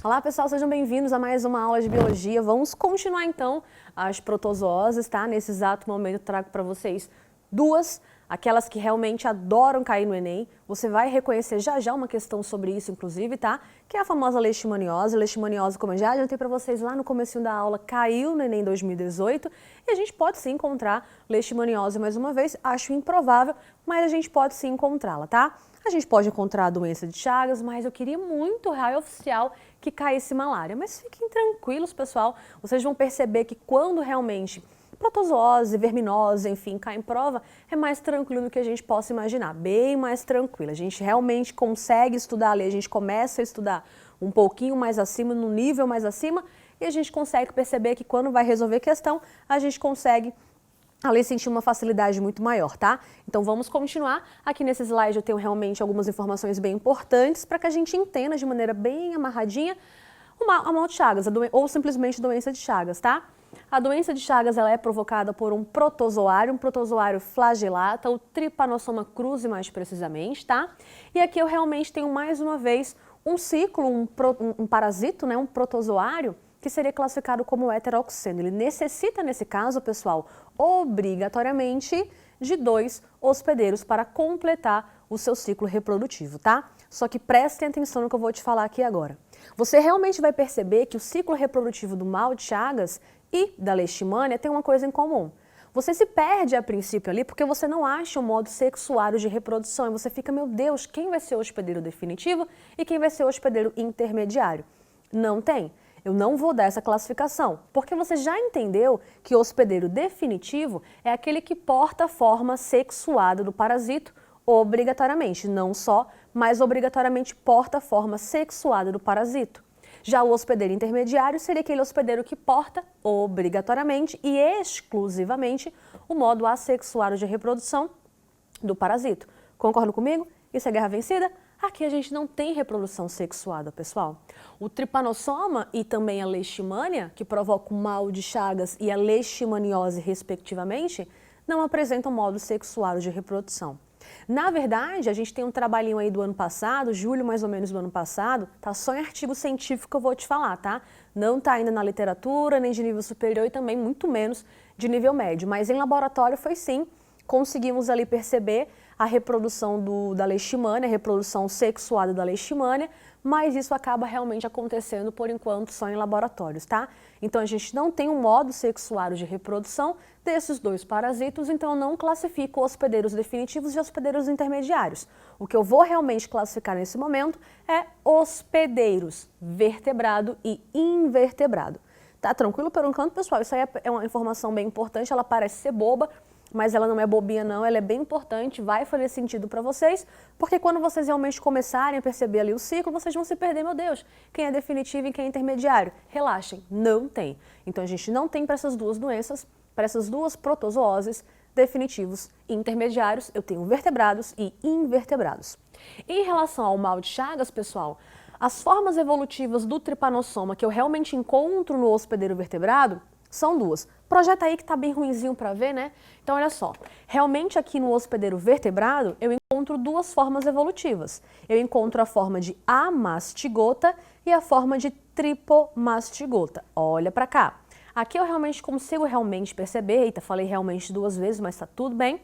Olá pessoal, sejam bem-vindos a mais uma aula de biologia. Vamos continuar então as protozooses, tá? Nesse exato momento eu trago para vocês duas, aquelas que realmente adoram cair no Enem. Você vai reconhecer já uma questão sobre isso, inclusive, tá? Que é a famosa leishmaniose. Leishmaniose, como eu já adiantei para vocês lá no comecinho da aula, caiu no Enem 2018 e a gente pode sim encontrar leishmaniose mais uma vez. Acho improvável, mas a gente pode sim encontrá-la, tá? A gente pode encontrar a doença de Chagas, mas eu queria muito, raio oficial, que caísse malária. Mas fiquem tranquilos, pessoal. Vocês vão perceber que quando realmente protozoose, verminose, enfim, cai em prova, é mais tranquilo do que a gente possa imaginar. Bem mais tranquilo. A gente realmente consegue estudar ali, a gente começa a estudar um pouquinho mais acima, no nível mais acima, e a gente consegue perceber que quando vai resolver questão, a gente consegue ali sentir uma facilidade muito maior, tá? Então vamos continuar. Aqui nesse slide eu tenho realmente algumas informações bem importantes para que a gente entenda de maneira bem amarradinha a mal de Chagas, ou simplesmente doença de Chagas, tá? A doença de Chagas ela é provocada por um protozoário flagelata, o Trypanosoma cruzi mais precisamente, tá? E aqui eu realmente tenho mais uma vez um ciclo, um parasito, né, um protozoário, que seria classificado como heteroxeno. Ele necessita, nesse caso, pessoal, obrigatoriamente de 2 hospedeiros para completar o seu ciclo reprodutivo, tá? Só que prestem atenção no que eu vou te falar aqui agora. Você realmente vai perceber que o ciclo reprodutivo do mal de Chagas e da leishmania tem uma coisa em comum. Você se perde a princípio ali porque você não acha um modo sexuário de reprodução e você fica, meu Deus, quem vai ser o hospedeiro definitivo e quem vai ser o hospedeiro intermediário? Não tem. Eu não vou dar essa classificação, porque você já entendeu que o hospedeiro definitivo é aquele que porta a forma sexuada do parasito obrigatoriamente, não só, mas obrigatoriamente porta a forma sexuada do parasito. Já o hospedeiro intermediário seria aquele hospedeiro que porta obrigatoriamente e exclusivamente o modo assexuado de reprodução do parasito. Concordam comigo? Isso é guerra vencida? Aqui a gente não tem reprodução sexuada, pessoal. O Trypanosoma e também a leishmania, que provoca o mal de Chagas e a leishmaniose, respectivamente, não apresentam modo sexuado de reprodução. Na verdade, a gente tem um trabalhinho aí do ano passado, julho mais ou menos do ano passado, tá só em artigo científico que eu vou te falar, tá? Não tá ainda na literatura, nem de nível superior e também muito menos de nível médio, mas em laboratório foi sim, conseguimos ali perceber a reprodução da leishmania, a reprodução sexuada da leishmania, mas isso acaba realmente acontecendo, por enquanto, só em laboratórios, tá? Então, a gente não tem um modo sexuário de reprodução desses dois parasitos, então eu não classifico hospedeiros definitivos e hospedeiros intermediários. O que eu vou realmente classificar nesse momento é hospedeiros vertebrado e invertebrado. Tá tranquilo por enquanto, pessoal? Isso aí é uma informação bem importante, ela parece ser boba, mas ela não é bobinha não, ela é bem importante, vai fazer sentido para vocês, porque quando vocês realmente começarem a perceber ali o ciclo, vocês vão se perder, meu Deus, quem é definitivo e quem é intermediário? Relaxem, não tem. Então a gente não tem para essas duas doenças, para essas duas protozooses, definitivos e intermediários, eu tenho vertebrados e invertebrados. Em relação ao mal de Chagas, pessoal, as formas evolutivas do Trypanosoma que eu realmente encontro no hospedeiro vertebrado são duas. Projeta aí que tá bem ruinzinho para ver, né? Então, olha só. Realmente aqui no hospedeiro vertebrado, eu encontro duas formas evolutivas. Eu encontro a forma de amastigota e a forma de tripomastigota. Olha para cá. Aqui eu realmente consigo perceber, eita, falei realmente duas vezes, mas tá tudo bem.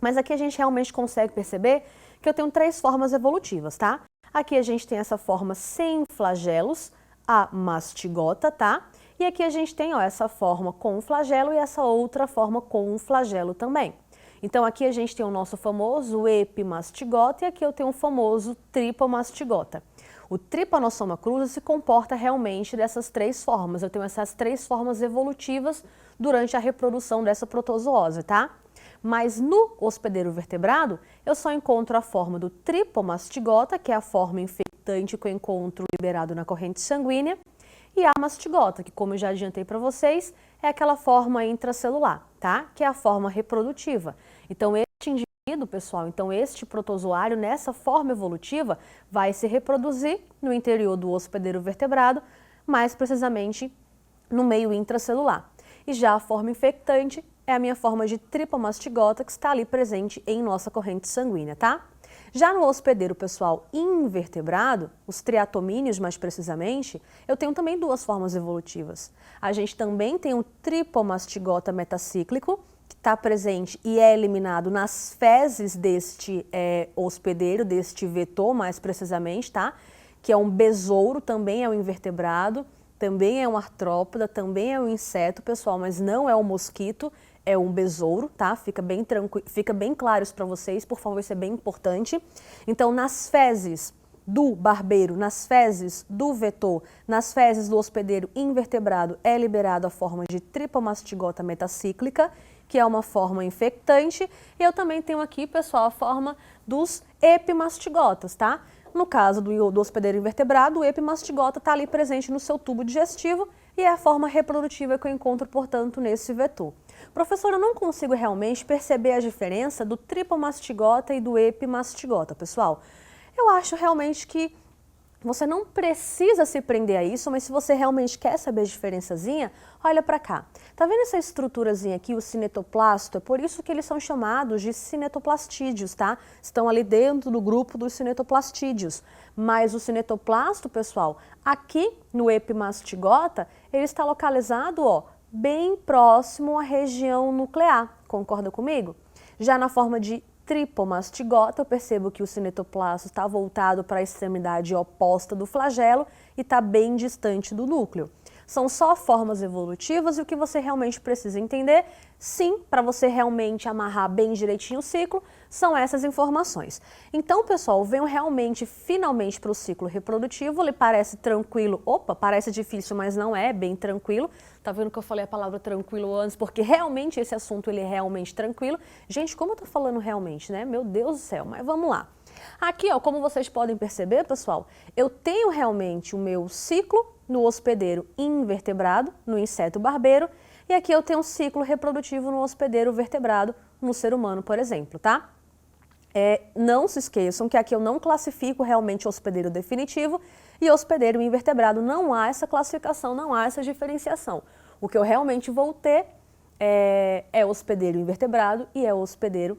Mas aqui a gente realmente consegue perceber que eu tenho três formas evolutivas, tá? Aqui a gente tem essa forma sem flagelos, a mastigota, tá? E aqui a gente tem ó, essa forma com flagelo e essa outra forma com flagelo também. Então aqui a gente tem o nosso famoso epimastigota e aqui eu tenho o famoso tripomastigota. O Trypanosoma cruzi se comporta realmente dessas três formas. Eu tenho essas três formas evolutivas durante a reprodução dessa protozoose, tá? Mas no hospedeiro vertebrado, eu só encontro a forma do tripomastigota, que é a forma infectante que eu encontro liberado na corrente sanguínea, e a mastigota, que como eu já adiantei para vocês, é aquela forma intracelular, tá? Que é a forma reprodutiva. Então, este indivíduo, pessoal, este protozoário, nessa forma evolutiva, vai se reproduzir no interior do hospedeiro vertebrado, mais precisamente no meio intracelular. E já a forma infectante é a minha forma de tripomastigota, que está ali presente em nossa corrente sanguínea, tá? Já no hospedeiro, pessoal, invertebrado, os triatomíneos mais precisamente, eu tenho também duas formas evolutivas. A gente também tem o tripomastigota metacíclico, que está presente e é eliminado nas fezes deste hospedeiro, deste vetor mais precisamente, tá? Que é um besouro, também é um invertebrado, também é um artrópoda, também é um inseto, pessoal, mas não é um mosquito, é um besouro, tá? Fica bem tranquilo, fica bem claro isso para vocês, por favor, isso é bem importante. Então, nas fezes do barbeiro, nas fezes do vetor, nas fezes do hospedeiro invertebrado, é liberado a forma de tripomastigota metacíclica, que é uma forma infectante. E eu também tenho aqui, pessoal, a forma dos epimastigotas, tá? No caso do hospedeiro invertebrado, o epimastigota está ali presente no seu tubo digestivo e é a forma reprodutiva que eu encontro, portanto, nesse vetor. Professor, eu não consigo realmente perceber a diferença do tripomastigota e do epimastigota, pessoal. Eu acho realmente que você não precisa se prender a isso, mas se você realmente quer saber a diferençazinha, olha para cá. Tá vendo essa estruturazinha aqui, o cinetoplasto? É por isso que eles são chamados de cinetoplastídeos, tá? Estão ali dentro do grupo dos cinetoplastídeos. Mas o cinetoplasto, pessoal, aqui no epimastigota, ele está localizado, ó, bem próximo à região nuclear. Concorda comigo? Já na forma de tripomastigota, eu percebo que o cinetoplasto está voltado para a extremidade oposta do flagelo e está bem distante do núcleo. São só formas evolutivas e o que você realmente precisa entender, sim, para você realmente amarrar bem direitinho o ciclo, são essas informações. Então, pessoal, venho realmente, finalmente, para o ciclo reprodutivo. Ele parece tranquilo, opa, parece difícil, mas não é, bem tranquilo. Tá vendo que eu falei a palavra tranquilo antes, porque realmente esse assunto ele é realmente tranquilo. Gente, como eu tô falando realmente, né? Meu Deus do céu, mas vamos lá. Aqui, ó, como vocês podem perceber, pessoal, eu tenho realmente o meu ciclo no hospedeiro invertebrado, no inseto barbeiro, e aqui eu tenho um ciclo reprodutivo no hospedeiro vertebrado, no ser humano, por exemplo, tá? Não se esqueçam que aqui eu não classifico realmente hospedeiro definitivo e hospedeiro invertebrado. Não há essa classificação, não há essa diferenciação. O que eu realmente vou ter é hospedeiro invertebrado e é hospedeiro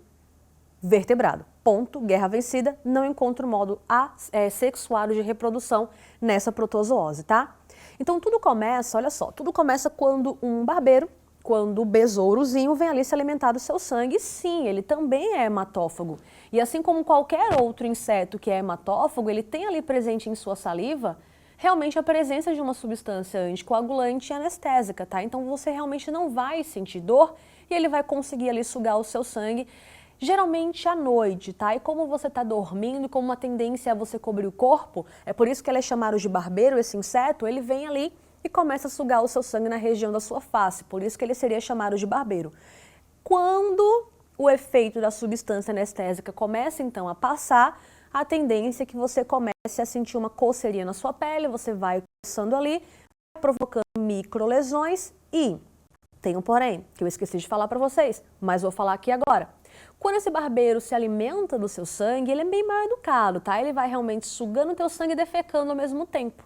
vertebrado. Ponto, guerra vencida, não encontro modo assexuado de reprodução nessa protozoose, tá? Então tudo começa, olha só, tudo começa quando um barbeiro, quando o besourozinho vem ali se alimentar do seu sangue. Sim, ele também é hematófago. E assim como qualquer outro inseto que é hematófago, ele tem ali presente em sua saliva realmente a presença de uma substância anticoagulante e anestésica, tá? Então você realmente não vai sentir dor e ele vai conseguir ali sugar o seu sangue, geralmente à noite, tá? E como você está dormindo, como uma tendência a você cobrir o corpo, é por isso que ele é chamado de barbeiro, esse inseto, ele vem ali e começa a sugar o seu sangue na região da sua face, por isso que ele seria chamado de barbeiro. Quando o efeito da substância anestésica começa então a passar, a tendência é que você comece a sentir uma coceirinha na sua pele, você vai coçando ali, provocando microlesões e tem um porém, que eu esqueci de falar para vocês, mas vou falar aqui agora. Quando esse barbeiro se alimenta do seu sangue, ele é bem mal educado, tá? Ele vai realmente sugando o teu sangue e defecando ao mesmo tempo.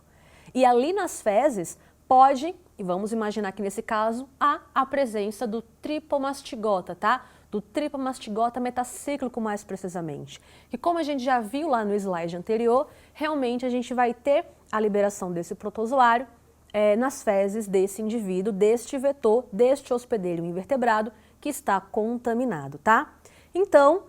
E ali nas fezes pode, e vamos imaginar que nesse caso, há a presença do tripomastigota, tá? Do tripomastigota metacíclico mais precisamente. E como a gente já viu lá no slide anterior, realmente a gente vai ter a liberação desse protozoário nas fezes desse indivíduo, deste vetor, deste hospedeiro invertebrado que está contaminado, tá? Então,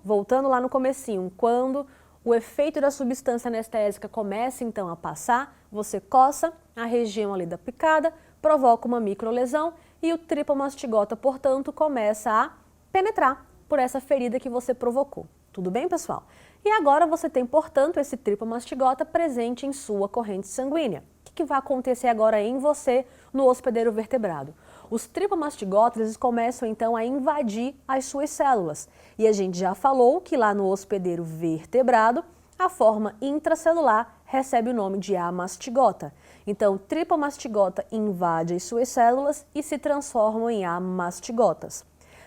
voltando lá no comecinho, quando o efeito da substância anestésica começa então a passar, você coça a região ali da picada, provoca uma microlesão e o tripomastigota, portanto, começa a penetrar por essa ferida que você provocou. Tudo bem, pessoal? E agora você tem, portanto, esse tripomastigota presente em sua corrente sanguínea. O que vai acontecer agora em você no hospedeiro vertebrado? Os tripomastigotas eles começam então a invadir as suas células. E a gente já falou que lá no hospedeiro vertebrado, a forma intracelular recebe o nome de amastigota. Então, o tripomastigota invade as suas células e se transformam em amastigotas.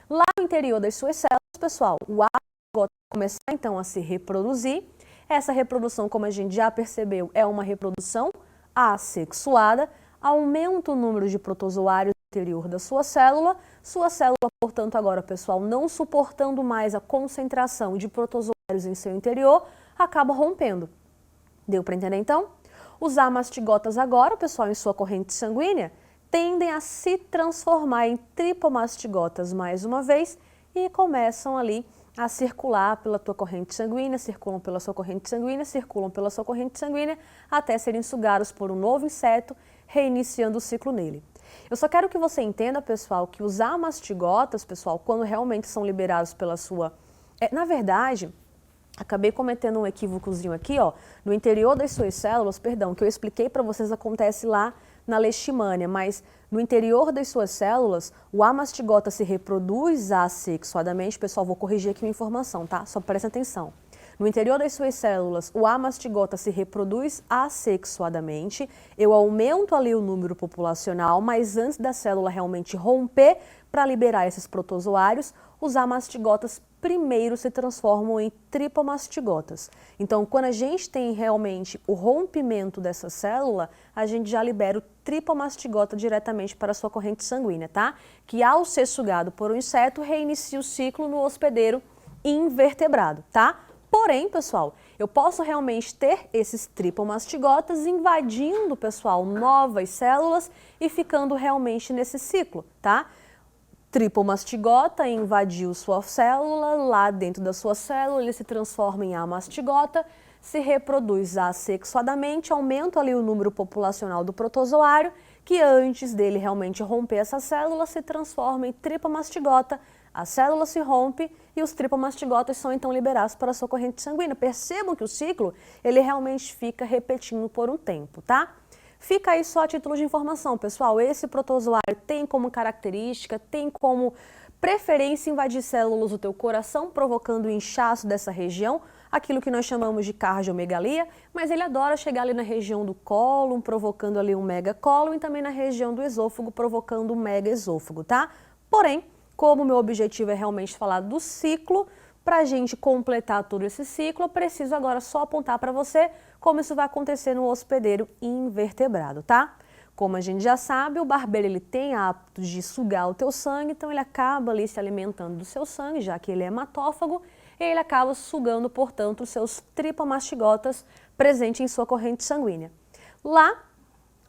Lá no interior das suas células, pessoal, o amastigota começa então a se reproduzir. Essa reprodução, como a gente já percebeu, é uma reprodução assexuada, aumenta o número de protozoários interior da sua célula, portanto, agora, pessoal, não suportando mais a concentração de protozoários em seu interior, acaba rompendo. Deu para entender, então? Os amastigotas agora, pessoal, em sua corrente sanguínea, tendem a se transformar em tripomastigotas mais uma vez e começam ali a circular pela tua corrente sanguínea, circulam pela sua corrente sanguínea, circulam pela sua corrente sanguínea, até serem sugados por um novo inseto, reiniciando o ciclo nele. Eu só quero que você entenda, pessoal, que os amastigotas, pessoal, quando realmente são liberados pela sua... na verdade, acabei cometendo um equívocozinho aqui, ó, no interior das suas células, perdão, que eu expliquei para vocês acontece lá na leishmania, mas no interior das suas células, o amastigota se reproduz assexuadamente. Pessoal, vou corrigir aqui uma informação, tá? Só presta atenção. No interior das suas células, o amastigota se reproduz assexuadamente. Eu aumento ali o número populacional, mas antes da célula realmente romper para liberar esses protozoários, os amastigotas primeiro se transformam em tripomastigotas. Então, quando a gente tem realmente o rompimento dessa célula, a gente já libera o tripomastigota diretamente para a sua corrente sanguínea, tá? Que ao ser sugado por um inseto, reinicia o ciclo no hospedeiro invertebrado, tá? Porém, pessoal, eu posso realmente ter esses tripomastigotas invadindo, pessoal, novas células e ficando realmente nesse ciclo, tá? Tripomastigota invadiu sua célula, lá dentro da sua célula ele se transforma em amastigota, se reproduz assexuadamente, aumenta ali o número populacional do protozoário, que antes dele realmente romper essa célula se transforma em tripomastigota, a célula se rompe e os tripomastigotas são então liberados para a sua corrente sanguínea. Percebam que o ciclo ele realmente fica repetindo por um tempo, tá? Fica aí só a título de informação, pessoal. Esse protozoário tem como característica, tem como preferência invadir células do teu coração, provocando o inchaço dessa região, aquilo que nós chamamos de cardiomegalia, mas ele adora chegar ali na região do cólon, provocando ali um megacólon e também na região do esôfago, provocando um megaesôfago, tá? Porém, como o meu objetivo é realmente falar do ciclo, para a gente completar todo esse ciclo, eu preciso agora só apontar para você como isso vai acontecer no hospedeiro invertebrado, tá? Como a gente já sabe, o barbeiro ele tem hábito de sugar o teu sangue, então ele acaba ali se alimentando do seu sangue, já que ele é hematófago, e ele acaba sugando, portanto, os seus tripomastigotas presentes em sua corrente sanguínea. Lá,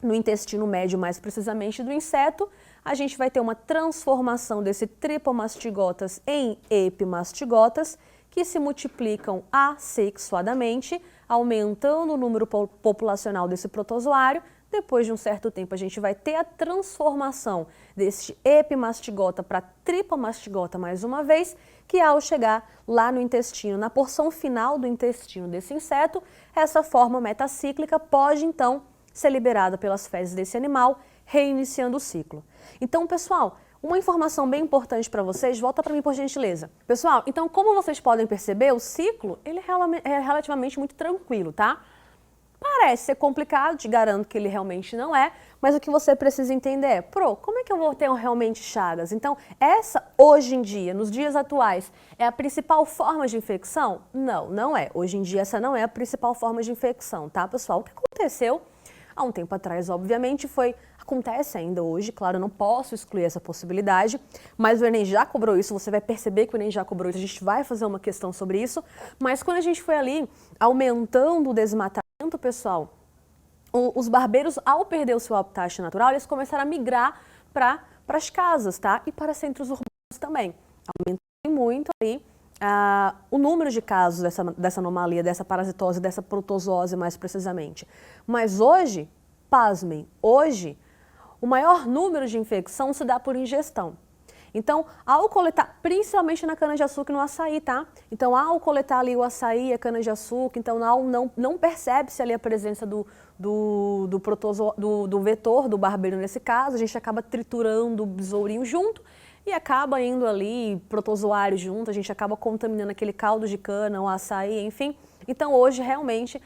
no intestino médio, mais precisamente do inseto, a gente vai ter uma transformação desse tripomastigotas em epimastigotas, que se multiplicam assexuadamente, aumentando o número populacional desse protozoário. Depois de um certo tempo, a gente vai ter a transformação desse epimastigota para tripomastigota mais uma vez, que ao chegar lá no intestino, na porção final do intestino desse inseto, essa forma metacíclica pode então ser liberada pelas fezes desse animal, reiniciando o ciclo. Então, pessoal, uma informação bem importante para vocês, volta para mim por gentileza. Pessoal, então como vocês podem perceber, o ciclo ele é relativamente muito tranquilo, tá? Parece ser complicado, te garanto que ele realmente não é, mas o que você precisa entender é, como é que eu vou ter realmente chagas? Então, essa, hoje em dia, nos dias atuais, é a principal forma de infecção? Não, não é. Hoje em dia, essa não é a principal forma de infecção, tá, pessoal? O que aconteceu há um tempo atrás, obviamente, acontece ainda hoje, claro, eu não posso excluir essa possibilidade, mas o Enem já cobrou isso, você vai perceber que o Enem já cobrou isso, a gente vai fazer uma questão sobre isso, mas quando a gente foi ali aumentando o desmatamento, pessoal, os barbeiros, ao perder o seu habitat natural, eles começaram a migrar para as casas, tá? E para centros urbanos também, aumentando muito aí o número de casos dessa anomalia, dessa parasitose, dessa protozoose mais precisamente. Mas hoje, pasmem, hoje o maior número de infecção se dá por ingestão. Então, ao coletar, principalmente na cana-de-açúcar e no açaí, tá? Então, ao coletar ali o açaí e a cana-de-açúcar, então não percebe-se ali a presença do vetor, do barbeiro nesse caso, a gente acaba triturando o besourinho junto e acaba indo ali protozoário junto, a gente acaba contaminando aquele caldo de cana, o açaí, enfim. Então, hoje, realmente,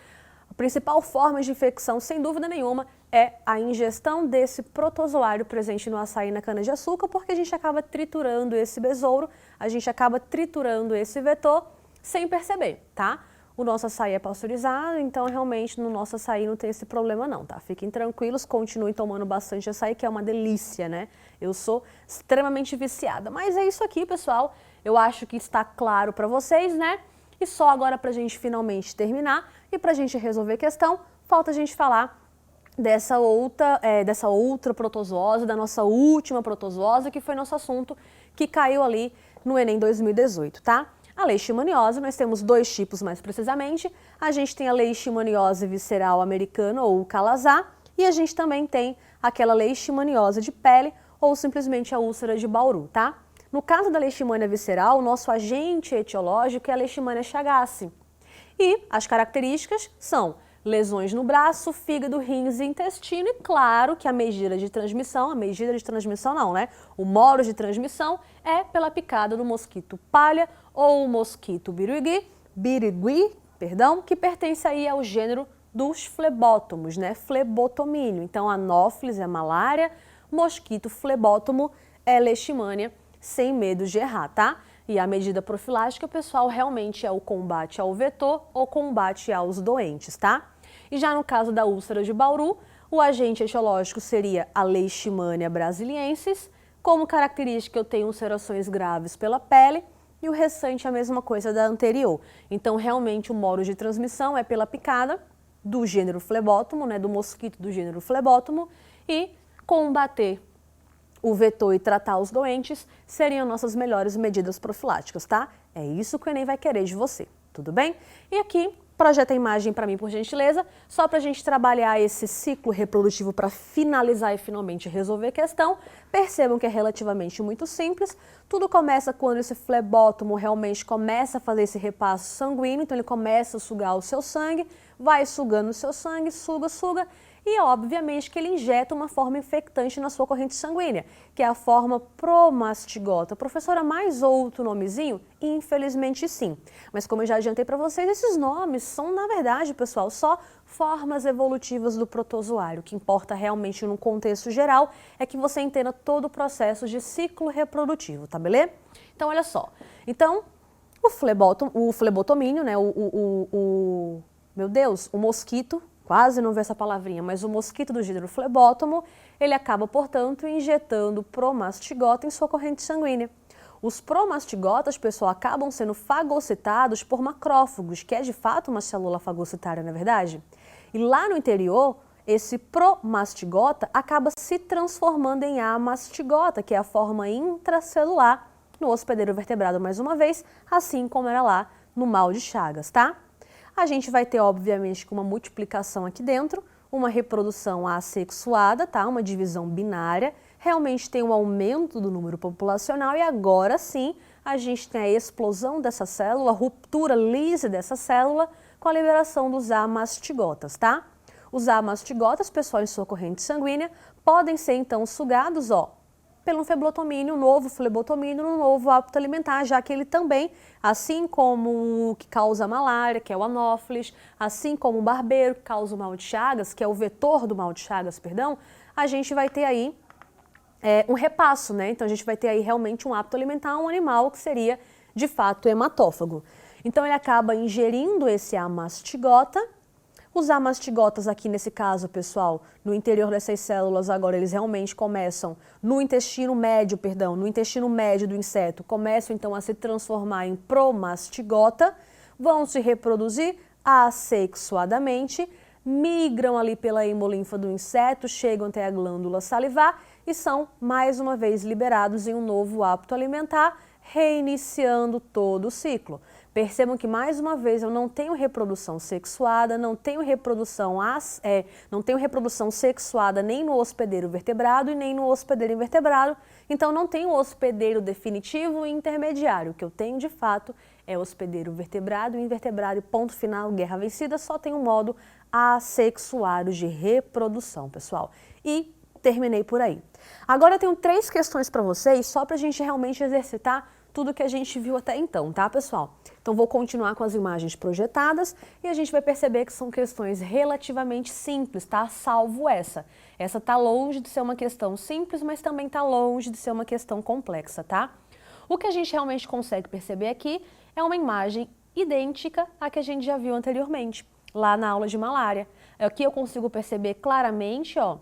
a principal forma de infecção, sem dúvida nenhuma, é a ingestão desse protozoário presente no açaí e na cana-de-açúcar, porque a gente acaba triturando esse besouro, a gente acaba triturando esse vetor sem perceber, tá? o nosso açaí é pasteurizado, então realmente no nosso açaí não tem esse problema não, tá? Fiquem tranquilos, continuem tomando bastante açaí, que é uma delícia, né? Eu sou extremamente viciada. Mas é isso aqui, pessoal. Eu acho que está claro para vocês, né? E só agora pra gente finalmente terminar e pra gente resolver a questão, falta a gente falar dessa outra protozoose, da nossa última protozoose, que foi nosso assunto, que caiu ali no Enem 2018, tá? A leishmaniose, nós temos dois tipos mais precisamente. A gente tem a leishmaniose visceral americana, ou calazar, e a gente também tem aquela leishmaniose de pele, ou simplesmente a úlcera de Bauru, tá? No caso da leishmania visceral, o nosso agente etiológico é a Leishmania chagassi. E as características são lesões no braço, fígado, rins e intestino, e claro que a medida de transmissão não, né? O modo de transmissão é pela picada do mosquito palha ou mosquito birigui, que pertence aí ao gênero dos flebótomos, né? Flebotomínio. Então, anófilis é malária, mosquito flebótomo é leishmania, sem medo de errar, tá? E a medida profilática, pessoal, realmente é o combate ao vetor ou combate aos doentes, tá? E já no caso da úlcera de Bauru, o agente etiológico seria a Leishmania brasiliensis. Como característica, eu tenho ulcerações graves pela pele e o restante é a mesma coisa da anterior. Então, realmente, o modo de transmissão é pela picada do gênero flebótomo, né, do mosquito do gênero flebótomo, e combater o vetor e tratar os doentes seriam nossas melhores medidas profiláticas, tá? É isso que o Enem vai querer de você, tudo bem? E aqui, projeta a imagem para mim, por gentileza, só para a gente trabalhar esse ciclo reprodutivo para finalizar e finalmente resolver a questão. Percebam que é relativamente muito simples. Tudo começa quando esse flebótomo realmente começa a fazer esse repasso sanguíneo, então ele começa a sugar o seu sangue, vai sugando o seu sangue, suga, e obviamente que ele injeta uma forma infectante na sua corrente sanguínea, que é a forma promastigota. Professora, mais outro nomezinho? Infelizmente sim. Mas como eu já adiantei para vocês, esses nomes são, na verdade, pessoal, só formas evolutivas do protozoário. O que importa realmente no contexto geral é que você entenda todo o processo de ciclo reprodutivo, tá beleza? Então, olha só. Então, o flebotomínio, né, meu Deus, o mosquito, quase não vê essa palavrinha, mas o mosquito do gênero flebótomo, ele acaba, portanto, injetando promastigota em sua corrente sanguínea. Os promastigotas, pessoal, acabam sendo fagocitados por macrófagos, que é de fato uma célula fagocitária, não é verdade? E lá no interior, esse promastigota acaba se transformando em amastigota, que é a forma intracelular no hospedeiro vertebrado, mais uma vez, assim como era lá no mal de Chagas, tá? A gente vai ter, obviamente, uma multiplicação aqui dentro, uma reprodução assexuada, tá? Uma divisão binária. Realmente tem um aumento do número populacional e agora sim a gente tem a explosão dessa célula, a ruptura lise dessa célula com a liberação dos amastigotas, tá? Os amastigotas, pessoal, em sua corrente sanguínea, podem ser então sugados, ó, pelo flebotomínio, novo flebotomínio, no novo hábito alimentar, já que ele também, assim como o que causa a malária, que é o anófilis, assim como o barbeiro, que causa o mal de Chagas, que é o vetor do mal de Chagas, perdão, a gente vai ter aí um repasso, né? Então a gente vai ter aí realmente um hábito alimentar, um animal que seria, de fato, hematófago. Então ele acaba ingerindo esse amastigota. Os amastigotas aqui nesse caso, pessoal, no interior dessas células agora eles realmente começam no intestino médio do inseto, começam então a se transformar em promastigota, vão se reproduzir assexuadamente, migram ali pela hemolinfa do inseto, chegam até a glândula salivar e são mais uma vez liberados em um novo hábito alimentar, reiniciando todo o ciclo. Percebam que, mais uma vez, eu não tenho reprodução sexuada, não tenho reprodução sexuada nem no hospedeiro vertebrado e nem no hospedeiro invertebrado, então não tenho hospedeiro definitivo e intermediário. O que eu tenho, de fato, é hospedeiro vertebrado e invertebrado, ponto final, guerra vencida, só tem um modo assexuário de reprodução, pessoal. E terminei por aí. Agora eu tenho 3 questões para vocês, só para a gente realmente exercitar tudo que a gente viu até então, tá, pessoal? Então vou continuar com as imagens projetadas e a gente vai perceber que são questões relativamente simples, tá? Salvo essa. Essa tá longe de ser uma questão simples, mas também tá longe de ser uma questão complexa, tá? O que a gente realmente consegue perceber aqui é uma imagem idêntica à que a gente já viu anteriormente, lá na aula de malária. Aqui eu consigo perceber claramente, ó,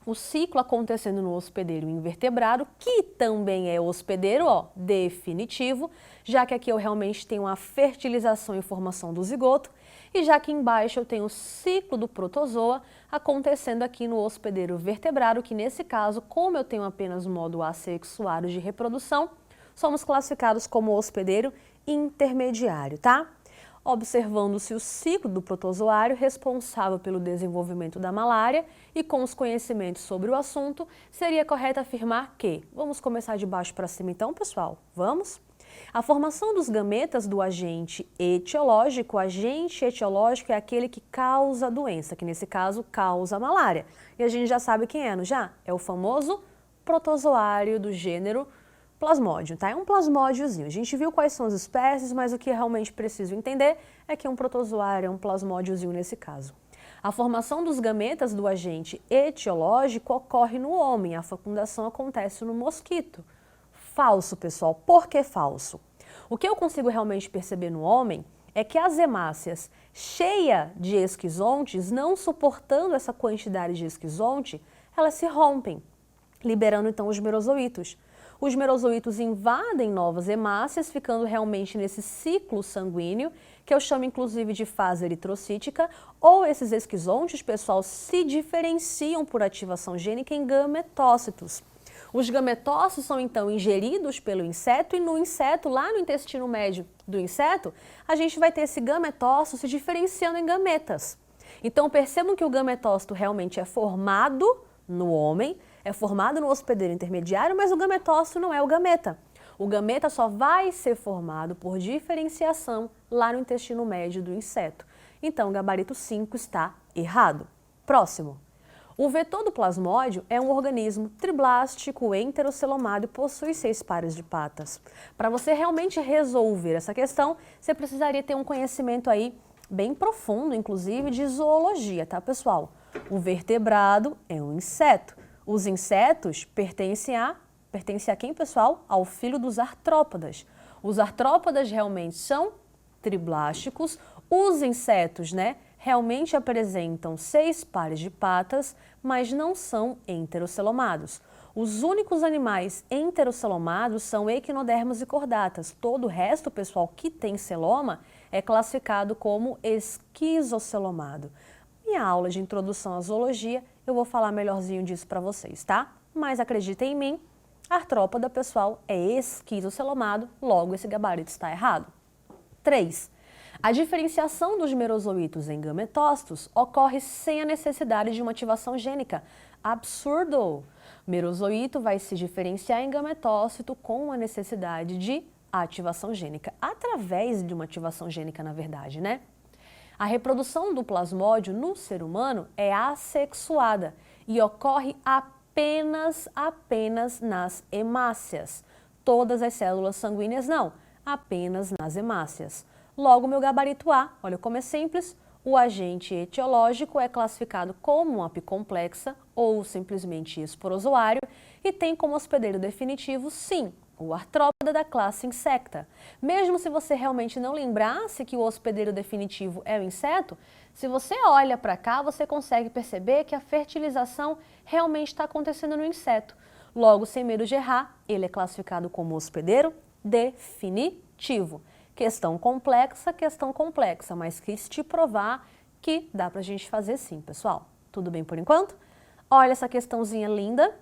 o ciclo acontecendo no hospedeiro invertebrado, que também é hospedeiro, ó, definitivo, já que aqui eu realmente tenho a fertilização e formação do zigoto, e já que embaixo eu tenho o ciclo do protozoa acontecendo aqui no hospedeiro vertebrado, que nesse caso, como eu tenho apenas o modo assexuado de reprodução, somos classificados como hospedeiro intermediário, tá? Observando-se o ciclo do protozoário responsável pelo desenvolvimento da malária e com os conhecimentos sobre o assunto, seria correto afirmar que... Vamos começar de baixo para cima então, pessoal? Vamos? A formação dos gametas do agente etiológico é aquele que causa a doença, que nesse caso causa a malária. E a gente já sabe quem é, não já? É o famoso protozoário do gênero Plasmodium, tá? É um plasmódiozinho. A gente viu quais são as espécies, mas o que é realmente preciso entender é que um protozoário é um plasmódiozinho nesse caso. A formação dos gametas do agente etiológico ocorre no homem, a fecundação acontece no mosquito. Falso, pessoal. Por que falso? O que eu consigo realmente perceber no homem é que as hemácias cheias de esquizontes, não suportando essa quantidade de esquizonte, elas se rompem, liberando então os merozoítos. Os merozoítos invadem novas hemácias, ficando realmente nesse ciclo sanguíneo, que eu chamo inclusive de fase eritrocítica, ou esses esquizontes, pessoal, se diferenciam por ativação gênica em gametócitos. Os gametócitos são então ingeridos pelo inseto e no inseto, lá no intestino médio do inseto, a gente vai ter esse gametócito se diferenciando em gametas. Então percebam que o gametócito realmente é formado no homem, é formado no hospedeiro intermediário, mas o gametócito não é o gameta. O gameta só vai ser formado por diferenciação lá no intestino médio do inseto. Então, o gabarito 5 está errado. Próximo. O vetor do plasmódio é um organismo triblástico enterocelomado e possui 6 pares de patas. Para você realmente resolver essa questão, você precisaria ter um conhecimento aí bem profundo, inclusive, de zoologia, tá, pessoal? O vertebrado é um inseto. Os insetos pertencem a quem, pessoal? Ao filho dos artrópodas. Os artrópodas realmente são triblásticos. Os insetos, né, realmente apresentam 6 pares de patas, mas não são enterocelomados. Os únicos animais enterocelomados são equinodermos e cordatas. Todo o resto, pessoal, que tem celoma é classificado como esquizocelomado. Minha aula de introdução à zoologia, eu vou falar melhorzinho disso para vocês, tá? Mas acreditem em mim, artrópoda, pessoal, é esquizocelomado, logo esse gabarito está errado. 3. A diferenciação dos merozoítos em gametócitos ocorre sem a necessidade de uma ativação gênica. Absurdo! Merozoíto vai se diferenciar em gametócito com a necessidade de ativação gênica, através de uma ativação gênica, na verdade, né? A reprodução do plasmódio no ser humano é assexuada e ocorre apenas nas hemácias. Todas as células sanguíneas não, apenas nas hemácias. Logo, meu gabarito A, olha como é simples, o agente etiológico é classificado como uma apicomplexa ou simplesmente esporozoário e tem como hospedeiro definitivo, sim, o artrópoda da classe Insecta. Mesmo se você realmente não lembrasse que o hospedeiro definitivo é o inseto, se você olha para cá, você consegue perceber que a fertilização realmente está acontecendo no inseto. Logo, sem medo de errar, ele é classificado como hospedeiro definitivo. Questão complexa, mas quis te provar que dá pra gente fazer sim, pessoal. Tudo bem por enquanto? Olha essa questãozinha linda.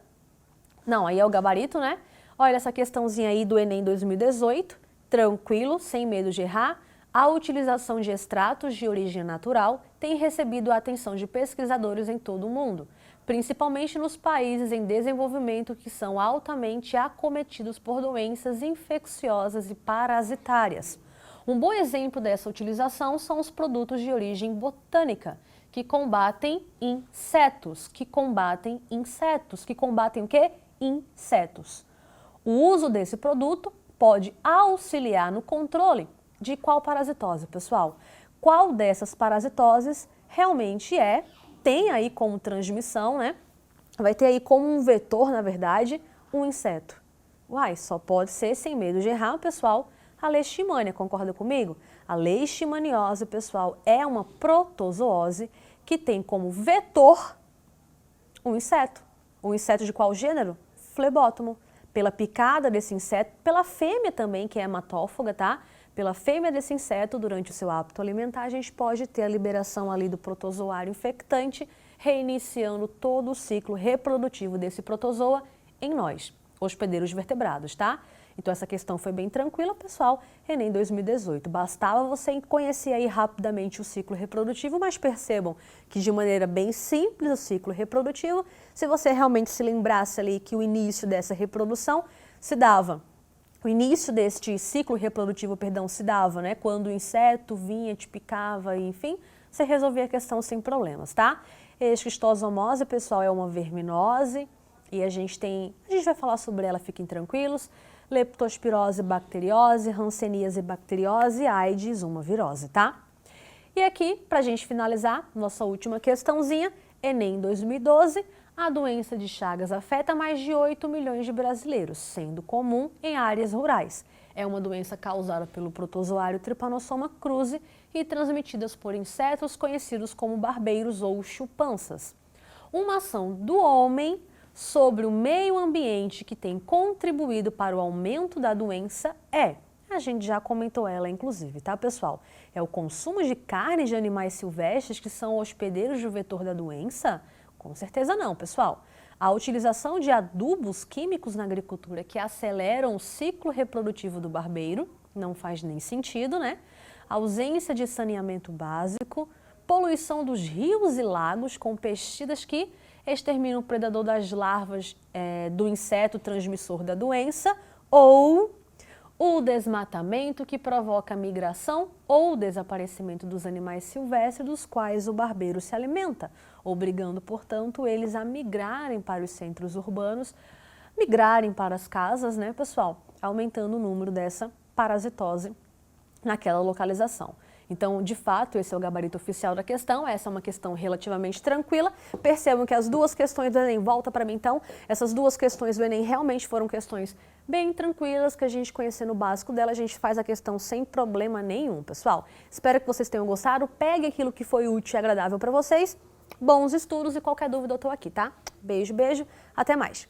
Não, aí é o gabarito, né? Olha essa questãozinha aí do Enem 2018, tranquilo, sem medo de errar. A utilização de extratos de origem natural tem recebido a atenção de pesquisadores em todo o mundo, principalmente nos países em desenvolvimento que são altamente acometidos por doenças infecciosas e parasitárias. Um bom exemplo dessa utilização são os produtos de origem botânica, que combatem insetos. Que combatem o quê? Insetos. O uso desse produto pode auxiliar no controle de qual parasitose, pessoal? Qual dessas parasitoses realmente tem aí como transmissão, né? Vai ter aí como um vetor, na verdade, um inseto. Uai, só pode ser, sem medo de errar, pessoal, A leishmania, concorda comigo? A leishmaniose, pessoal, é uma protozoose que tem como vetor um inseto. Um inseto de qual gênero? Flebótomo. Pela picada desse inseto, pela fêmea também, que é hematófaga, tá? Pela fêmea desse inseto, durante o seu hábito alimentar, a gente pode ter a liberação ali do protozoário infectante, reiniciando todo o ciclo reprodutivo desse protozoa em nós, hospedeiros vertebrados, tá? Então essa questão foi bem tranquila, pessoal. Enem 2018. Bastava você conhecer aí rapidamente o ciclo reprodutivo, mas percebam que de maneira bem simples o ciclo reprodutivo, se você realmente se lembrasse ali que o início dessa reprodução se dava, o início deste ciclo reprodutivo, perdão, se dava, né, quando o inseto vinha, te picava, enfim, você resolvia a questão sem problemas, tá? Esquistosomose, pessoal, é uma verminose e a gente vai falar sobre ela, fiquem tranquilos. Leptospirose bacteriose, hanseníase bacteriose, AIDS, uma virose, tá? E aqui, pra gente finalizar, nossa última questãozinha, Enem 2012, a doença de Chagas afeta mais de 8 milhões de brasileiros, sendo comum em áreas rurais. É uma doença causada pelo protozoário Trypanosoma cruzi e transmitida por insetos conhecidos como barbeiros ou chupanças. Uma ação do homem sobre o meio ambiente que tem contribuído para o aumento da doença a gente já comentou ela inclusive, tá, pessoal? É o consumo de carnes de animais silvestres que são hospedeiros do vetor da doença? Com certeza não, pessoal. A utilização de adubos químicos na agricultura que aceleram o ciclo reprodutivo do barbeiro, não faz nem sentido, né? A ausência de saneamento básico, poluição dos rios e lagos com pesticidas que exterminam o predador das larvas do inseto transmissor da doença, ou o desmatamento que provoca a migração ou desaparecimento dos animais silvestres dos quais o barbeiro se alimenta, obrigando, portanto, eles a migrarem para os centros urbanos, migrarem para as casas, né, pessoal? Aumentando o número dessa parasitose naquela localização. Então, de fato, esse é o gabarito oficial da questão, essa é uma questão relativamente tranquila. Percebam que as duas questões do Enem, volta para mim então, essas duas questões do Enem realmente foram questões bem tranquilas, que a gente conhecendo o básico dela, a gente faz a questão sem problema nenhum, pessoal. Espero que vocês tenham gostado, pegue aquilo que foi útil e agradável para vocês, bons estudos e qualquer dúvida eu estou aqui, tá? Beijo, beijo, até mais!